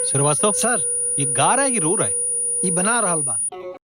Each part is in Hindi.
श्रीवास्तव, सर, ये गा रहा है कि रो रहा है? ई बना रहल बा।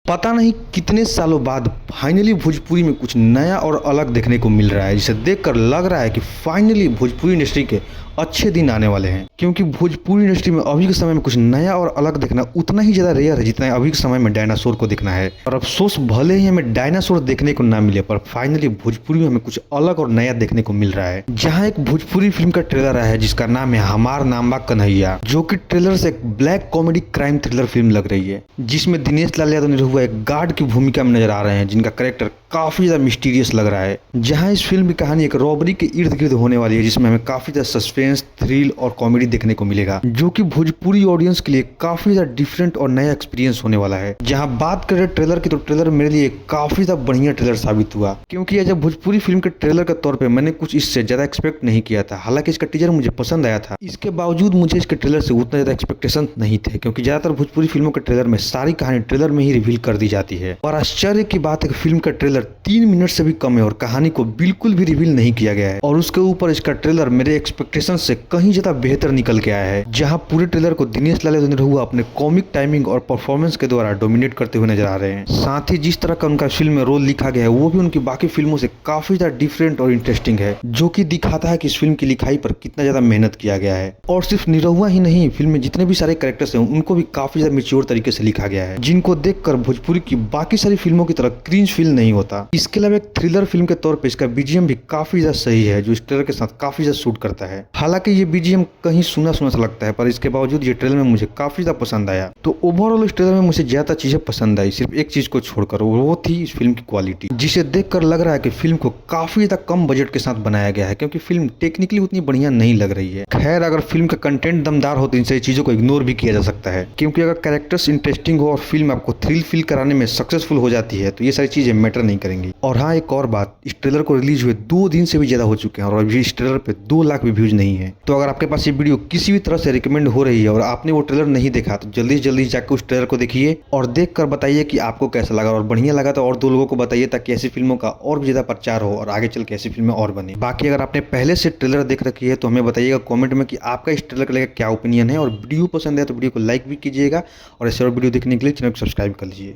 पता नहीं कितने सालों बाद फाइनली भोजपुरी में कुछ नया और अलग देखने को मिल रहा है, जिसे देखकर लग रहा है कि फाइनली भोजपुरी इंडस्ट्री के अच्छे दिन आने वाले हैं। क्योंकि भोजपुरी इंडस्ट्री में अभी के समय में कुछ नया और अलग देखना उतना ही ज़्यादा रेयर है जितना अभी के समय में डायनासोर को देखना है। और अफसोस, भले ही हमें डायनासोर देखने को ना मिले, पर फाइनली भोजपुरी में हमें कुछ अलग और नया देखने को मिल रहा है। जहाँ एक भोजपुरी फिल्म का ट्रेलर आया है जिसका नाम है हमार नाम बा कन्हैया, जो कि ट्रेलर से एक black comedy crime thriller film लग रही है, जिसमें दिनेश लाल यादव निरहुआ एक गार्ड की भूमिका में नजर आ रहे हैं, जिनका कैरेक्टर काफी ज्यादा मिस्टीरियस लग रहा है। जहां इस फिल्म की कहानी एक रॉबरी के इर्द गिर्द होने वाली है, जिसमें हमें काफी ज्यादा सस्पेंस, थ्रिल और कॉमेडी देखने को मिलेगा, जो कि भोजपुरी ऑडियंस के लिए काफी ज्यादा डिफरेंट और नया एक्सपीरियंस होने वाला है। जहां बात करें ट्रेलर की, तो ट्रेलर मेरे लिए काफी ज्यादा बढ़िया ट्रेलर साबित हुआ, क्योंकि यह जब भोजपुरी फिल्म के ट्रेलर के तौर पर मैंने कुछ इससे ज्यादा एक्सपेक्ट नहीं किया था। हालांकि इसका टीजर मुझे पसंद आया था, इसके बावजूद मुझे इसके ट्रेलर से उतना ज्यादा एक्सपेक्टेशन नहीं थे, क्योंकि ज्यादातर भोजपुरी फिल्मों के ट्रेलर में सारी कहानी ट्रेलर में ही रिवील कर दी जाती है। और आश्चर्य की बात है कि फिल्म का ट्रेलर 3 मिनट से भी कम है और कहानी को बिल्कुल भी रिवील नहीं किया गया है। और उसके ऊपर इसका ट्रेलर मेरे एक्सपेक्टेशन से कहीं ज्यादा बेहतर निकल के आया है। जहां पूरे ट्रेलर को दिनेश लाल यादव निरहुआ अपने कॉमिक टाइमिंग और परफॉर्मेंस के द्वारा डोमिनेट करते हुए नजर आ रहे हैं। साथ ही जिस तरह का उनका फिल्म में रोल लिखा गया है, वो भी उनकी बाकी फिल्मों से काफी ज्यादा डिफरेंट और इंटरेस्टिंग है, जो कि दिखाता है कि इस फिल्म की लिखाई पर कितना ज्यादा मेहनत किया गया है। और सिर्फ निरहुआ ही नहीं, फिल्म में जितने भी सारे कैरेक्टर्स हैं उनको भी काफी ज्यादा मैच्योर तरीके से लिखा गया है, जिनको देखकर भोजपुरी की बाकी सारी फिल्मों की तरह क्रिंज फील नहीं होता। इसके अलावा एक थ्रिलर फिल्म के तौर पे इसका बीजीएम भी काफी ज्यादा सही है, जो इस ट्रेलर के साथ काफी ज्यादा सूट करता है। हालांकि ये बीजीएम कहीं सुना सुना सा लगता है, पर इसके बावजूद ये ट्रेलर में मुझे काफी ज्यादा पसंद आया। तो ओवरऑल इस ट्रेलर में मुझे ज्यादा चीजें पसंद आई, सिर्फ एक चीज को छोड़कर, वो थी इस फिल्म की क्वालिटी, जिसे देखकर लग रहा है कि फिल्म को काफी ज्यादा कम बजट के साथ बनाया गया है, क्योंकि फिल्म टेक्निकली उतनी बढ़िया नहीं लग रही है। खैर, अगर फिल्म का कंटेंट दमदार हो तो इन सारी चीजों को इग्नोर भी किया जा सकता है, क्योंकि अगर कैरेक्टर्स इंटरेस्टिंग हो और फिल्म आपको थ्रिल फील कराने में सक्सेसफुल हो जाती है, तो ये सारी चीजें मैटर नहीं करेंगी। और हाँ, एक और बात, इस ट्रेलर को रिलीज हुए 2 दिन से भी ज्यादा हो चुके हैं और अभी इस ट्रेलर पे 2 लाख भी व्यूज नहीं है। तो अगर आपके पास ये वीडियो किसी भी तरह से रिकमेंड हो रही है और आपने वो ट्रेलर नहीं देखा, तो जल्दी से जल्दी जाकर उस ट्रेलर को देखिए और देखकर बताइए कि आपको कैसा लगा। और बढ़िया लगा तो और 2 लोगों को बताइए, ताकि ऐसी फिल्मों का और भी ज्यादा प्रचार हो और आगे चल के ऐसी फिल्में और बने। बाकी अगर आपने पहले से ट्रेलर देख रखी है तो हमें बताइएगा कॉमेंट में कि आपका इस ट्रेलर को लेकर क्या ओपिनियन है। और वीडियो पसंद है तो वीडियो को लाइक भी कीजिएगा, और ऐसे और वीडियो देखने के लिए चैनल को सब्सक्राइब कर लीजिए।